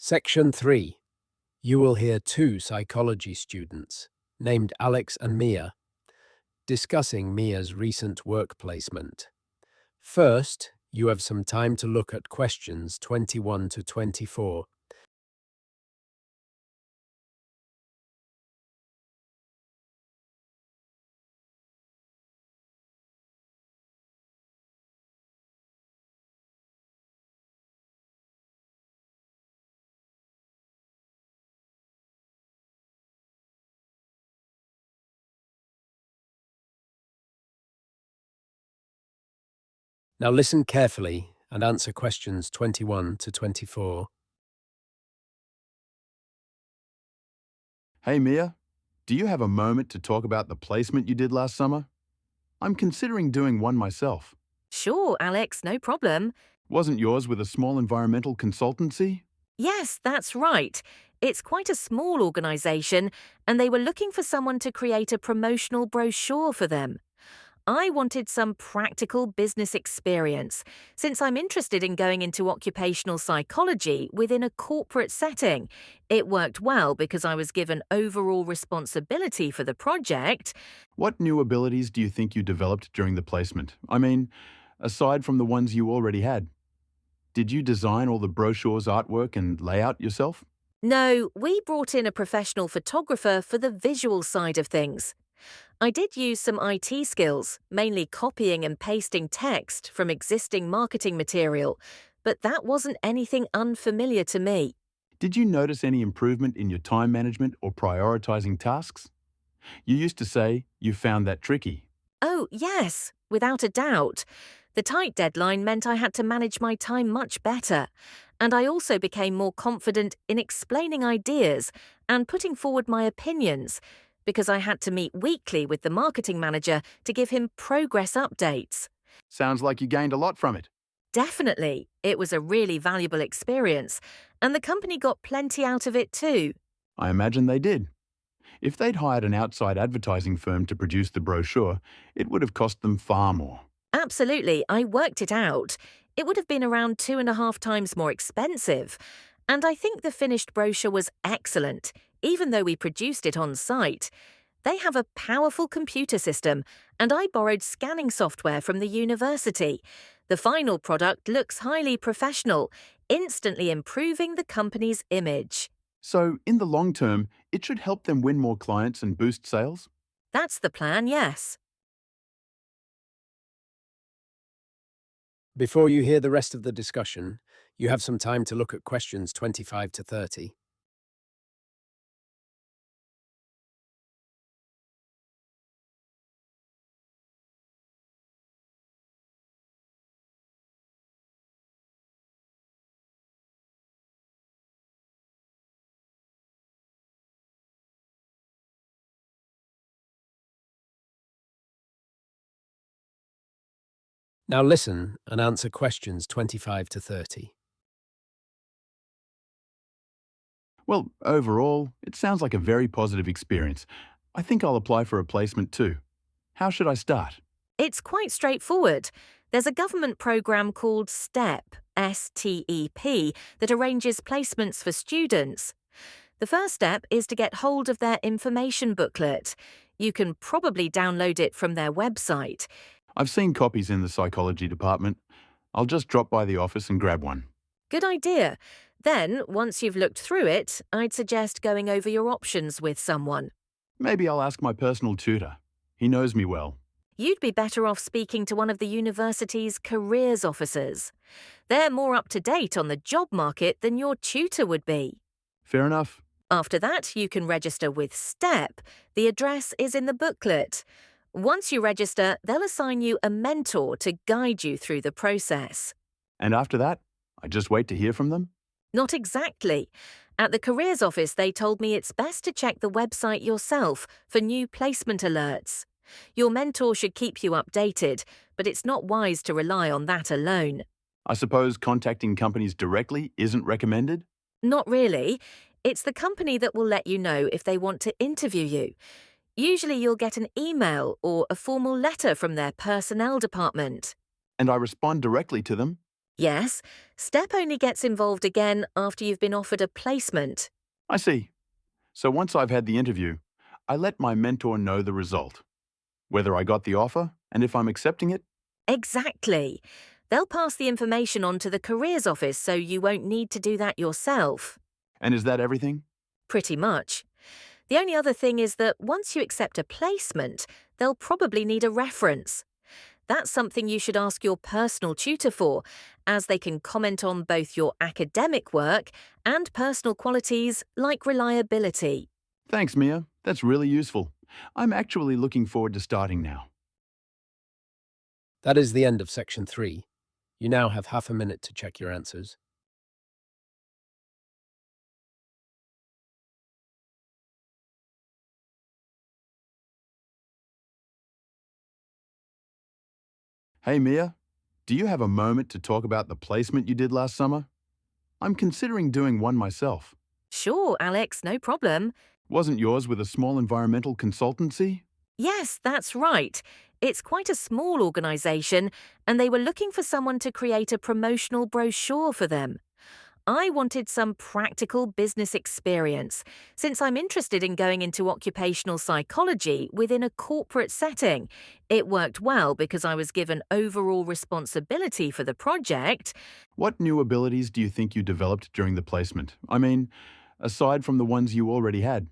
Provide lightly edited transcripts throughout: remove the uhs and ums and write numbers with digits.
Section 3. You will hear two psychology students, named Alex and Mia, discussing Mia's recent work placement. First, you have some time to look at questions 21 to 24. Now listen carefully and answer questions 21 to 24. Hey Mia, do you have a moment to talk about the placement you did last summer? I'm considering doing one myself. Sure, Alex, no problem. Wasn't yours with a small environmental consultancy? Yes, that's right. It's quite a small organisation, and they were looking for someone to create a promotional brochure for them. I wanted some practical business experience, since I'm interested in going into occupational psychology within a corporate setting. It worked well because I was given overall responsibility for the project. What new abilities do you think you developed during the placement? I mean, aside from the ones you already had. Did you design all the brochure's artwork and layout yourself? No, we brought in a professional photographer for the visual side of things. I did use some IT skills, mainly copying and pasting text from existing marketing material, but that wasn't anything unfamiliar to me. Did you notice any improvement in your time management or prioritizing tasks? You used to say you found that tricky. Oh, yes, without a doubt. The tight deadline meant I had to manage my time much better, and I also became more confident in explaining ideas and putting forward my opinions, because I had to meet weekly with the marketing manager to give him progress updates. Sounds like you gained a lot from it. Definitely, it was a really valuable experience, and the company got plenty out of it too. I imagine they did. If they'd hired an outside advertising firm to produce the brochure, it would have cost them far more. Absolutely, I worked it out. It would have been around 2.5 times more expensive. And I think the finished brochure was excellent, even though we produced it on site. They have a powerful computer system, and I borrowed scanning software from the university. The final product looks highly professional, instantly improving the company's image. So, in the long term, it should help them win more clients and boost sales? That's the plan, yes. Before you hear the rest of the discussion, you have some time to look at questions 25 to 30. Now listen and answer questions 25 to 30. Well, overall, it sounds like a very positive experience. I think I'll apply for a placement too. How should I start? It's quite straightforward. There's a government program called STEP, STEP, that arranges placements for students. The first step is to get hold of their information booklet. You can probably download it from their website. I've seen copies in the psychology department. I'll just drop by the office and grab one. Good idea. Then, once you've looked through it, I'd suggest going over your options with someone. Maybe I'll ask my personal tutor. He knows me well. You'd be better off speaking to one of the university's careers officers. They're more up to date on the job market than your tutor would be. Fair enough. After that, you can register with STEP. The address is in the booklet. Once you register, they'll assign you a mentor to guide you through the process. And after that, I just wait to hear from them? Not exactly. At the careers office, they told me it's best to check the website yourself for new placement alerts. Your mentor should keep you updated, but it's not wise to rely on that alone. I suppose contacting companies directly isn't recommended? Not really. It's the company that will let you know if they want to interview you. Usually you'll get an email or a formal letter from their personnel department. And I respond directly to them? Yes, STEP only gets involved again after you've been offered a placement. I see. So once I've had the interview, I let my mentor know the result, whether I got the offer and if I'm accepting it. Exactly. They'll pass the information on to the careers office so you won't need to do that yourself. And is that everything? Pretty much. The only other thing is that once you accept a placement, they'll probably need a reference. That's something you should ask your personal tutor for, as they can comment on both your academic work and personal qualities like reliability. Thanks, Mia. That's really useful. I'm actually looking forward to starting now. That is the end of section 3. You now have half a minute to check your answers. Hey, Mia, do you have a moment to talk about the placement you did last summer? I'm considering doing one myself. Sure, Alex, no problem. Wasn't yours with a small environmental consultancy? Yes, that's right. It's quite a small organisation, and they were looking for someone to create a promotional brochure for them. I wanted some practical business experience, since I'm interested in going into occupational psychology within a corporate setting. It worked well because I was given overall responsibility for the project. What new abilities do you think you developed during the placement? I mean, aside from the ones you already had.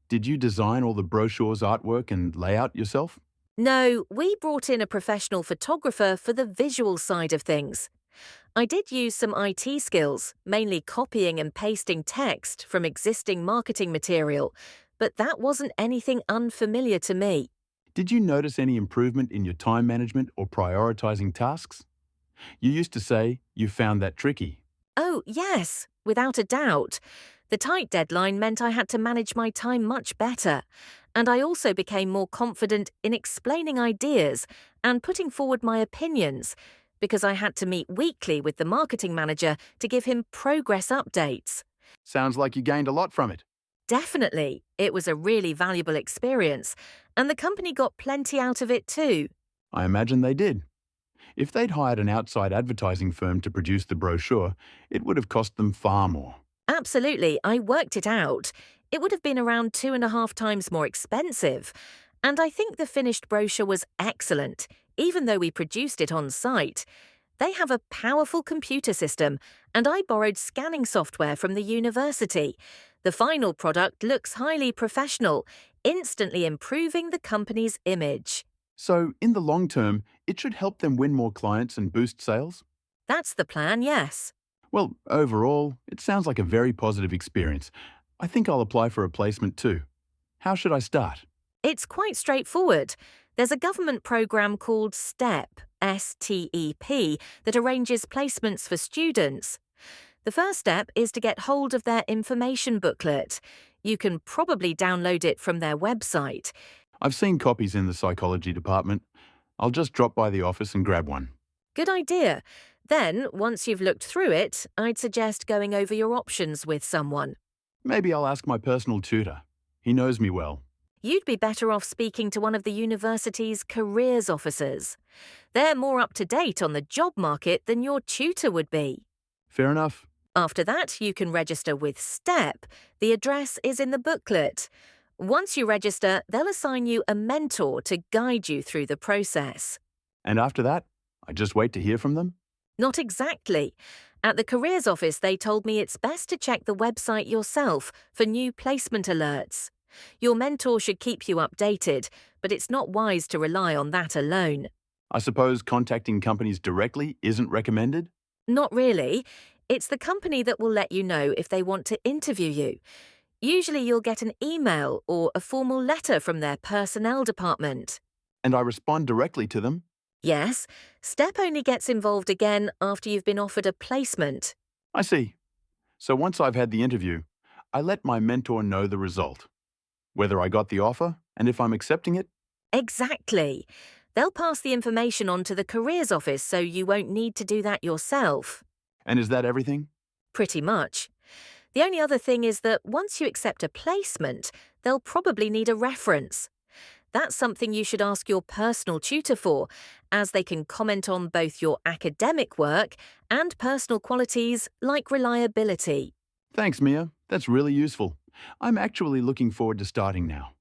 Did you design all the brochure's artwork and layout yourself? No, we brought in a professional photographer for the visual side of things. I did use some IT skills, mainly copying and pasting text from existing marketing material, but that wasn't anything unfamiliar to me. Did you notice any improvement in your time management or prioritizing tasks? You used to say you found that tricky. Oh, yes, without a doubt. The tight deadline meant I had to manage my time much better, and I also became more confident in explaining ideas and putting forward my opinions, because I had to meet weekly with the marketing manager to give him progress updates. Sounds like you gained a lot from it. Definitely, it was a really valuable experience, and the company got plenty out of it too. I imagine they did. If they'd hired an outside advertising firm to produce the brochure, it would have cost them far more. Absolutely, I worked it out. It would have been around 2.5 times more expensive. And I think the finished brochure was excellent, even though we produced it on site. They have a powerful computer system, and I borrowed scanning software from the university. The final product looks highly professional, instantly improving the company's image. So, in the long term, it should help them win more clients and boost sales? That's the plan, yes. Well, overall, it sounds like a very positive experience. I think I'll apply for a placement too. How should I start? It's quite straightforward. There's a government program called STEP, STEP, that arranges placements for students. The first step is to get hold of their information booklet. You can probably download it from their website. I've seen copies in the psychology department. I'll just drop by the office and grab one. Good idea. Then, once you've looked through it, I'd suggest going over your options with someone. Maybe I'll ask my personal tutor. He knows me well. You'd be better off speaking to one of the university's careers officers. They're more up to date on the job market than your tutor would be. Fair enough. After that, you can register with STEP. The address is in the booklet. Once you register, they'll assign you a mentor to guide you through the process. And after that, I just wait to hear from them? Not exactly. At the careers office, they told me it's best to check the website yourself for new placement alerts. Your mentor should keep you updated, but it's not wise to rely on that alone. I suppose contacting companies directly isn't recommended? Not really. It's the company that will let you know if they want to interview you. Usually you'll get an email or a formal letter from their personnel department. And I respond directly to them? Yes, STEP only gets involved again after you've been offered a placement. I see. So once I've had the interview, I let my mentor know the result, whether I got the offer and if I'm accepting it. Exactly. They'll pass the information on to the careers office so you won't need to do that yourself. And is that everything? Pretty much. The only other thing is that once you accept a placement, they'll probably need a reference. That's something you should ask your personal tutor for, as they can comment on both your academic work and personal qualities like reliability. Thanks, Mia. That's really useful. I'm actually looking forward to starting now.